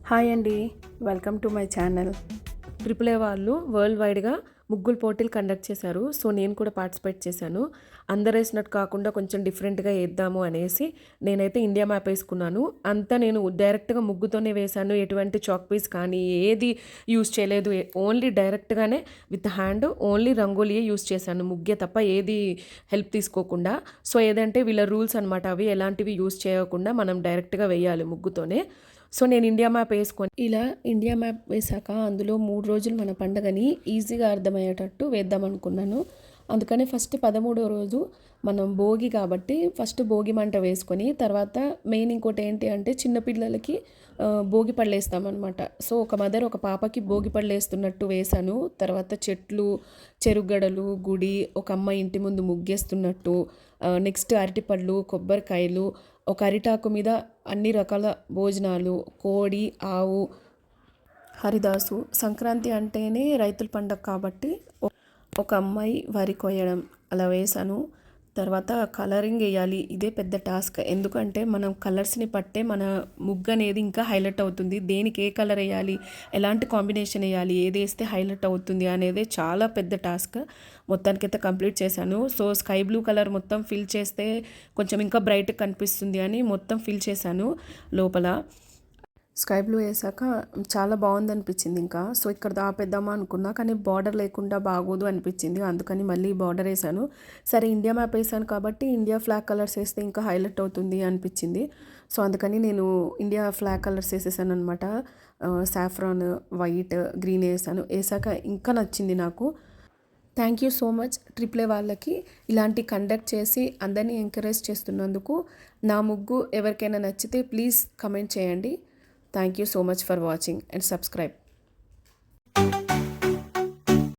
Hi అండి, welcome to my channel. Triple A వాళ్ళు world వైడ్గా ముగ్గులు పోటీలు కండక్ట్ చేశారు. సో నేను కూడా పార్టిసిపేట్ చేశాను. అందరు వేసినట్టు కాకుండా కొంచెం డిఫరెంట్గా వేద్దాము అనేసి నేనైతే ఇండియా మ్యాప్ వేసుకున్నాను. అంతా నేను డైరెక్ట్గా ముగ్గుతోనే వేశాను. ఎటువంటి చాక్ పీస్ కానీ ఏది యూస్ చేయలేదు. ఓన్లీ డైరెక్ట్గానే విత్ హ్యాండ్ ఓన్లీ రంగోలియే యూస్ చేశాను, ముగ్గే తప్ప ఏది హెల్ప్ తీసుకోకుండా. సో ఏదంటే వీళ్ళ రూల్స్ అనమాట, అవి ఎలాంటివి యూస్ చేయకుండా మనం డైరెక్ట్గా వేయాలి ముగ్గుతోనే. సో నేను ఇండియా మ్యాప్ వేసుకొని ఇలా ఇండియా మ్యాప్ వేసాక అందులో 3 రోజులు మన పండగని ఈజీగా అర్థమయ్యేటట్టు వేద్దాం అనుకున్నాను. అందుకని ఫస్ట్ 13వ రోజు మనం భోగి కాబట్టి ఫస్ట్ భోగి మంట వేసుకొని తర్వాత మెయిన్ ఇంకోటి ఏంటి అంటే చిన్నపిల్లలకి భోగి పళ్ళు వేస్తామన్నమాట. సో ఒక మదర్ ఒక పాపకి భోగి పళ్ళు వేస్తున్నట్టు వేశాను. తర్వాత చెట్లు, చెరుగడలు, గుడి, ఒక అమ్మాయి ఇంటి ముందు ముగ్గేస్తున్నట్టు, నెక్స్ట్ అరటిపళ్ళు, కొబ్బరికాయలు, ఒక అరిటాకు మీద అన్ని రకాల భోజనాలు, కోడి, ఆవు, హరిదాసు. సంక్రాంతి అంటేనే రైతుల పండగ కాబట్టి ఒక అమ్మాయి వరి కొయ్యడం అలా వేశాను. తర్వాత కలరింగ్ వేయాలి, ఇదే పెద్ద టాస్క్. ఎందుకంటే మనం కలర్స్ని పట్టే మన ముగ్గు అనేది ఇంకా హైలైట్ అవుతుంది. దేనికి ఏ కలర్ వేయాలి, ఎలాంటి కాంబినేషన్ వేయాలి, ఏది వేస్తే హైలైట్ అవుతుంది అనేది చాలా పెద్ద టాస్క్. మొత్తానికైతే కంప్లీట్ చేశాను. సో స్కై బ్లూ కలర్ మొత్తం ఫిల్ చేస్తే కొంచెం ఇంకా బ్రైట్గా కనిపిస్తుంది అని మొత్తం ఫిల్ చేశాను లోపల. స్కై బ్లూ వేసాక చాలా బాగుంది అనిపించింది ఇంకా. సో ఇక్కడ దాపేద్దామా అనుకున్నా, కానీ బార్డర్ లేకుండా బాగోదు అనిపించింది. అందుకని మళ్ళీ బార్డర్ వేసాను. సరే ఇండియా మ్యాప్ వేసాను కాబట్టి ఇండియా ఫ్లాగ్ కలర్స్ వేస్తే ఇంకా హైలైట్ అవుతుంది అనిపించింది. సో అందుకని నేను ఇండియా ఫ్లాగ్ కలర్స్ వేసేసాను అనమాట. సాఫ్రాన్, వైట్, గ్రీన్ వేసాక ఇంకా నచ్చింది నాకు. Thank you so much triple A వాళ్ళకి ఇలాంటి కండక్ట్ చేసి అందరినీ ఎంకరేజ్ చేస్తున్నందుకు. నా ముగ్గు ఎవరికైనా నచ్చితే ప్లీజ్ కమెంట్ చేయండి. Thank you so much for watching and subscribe.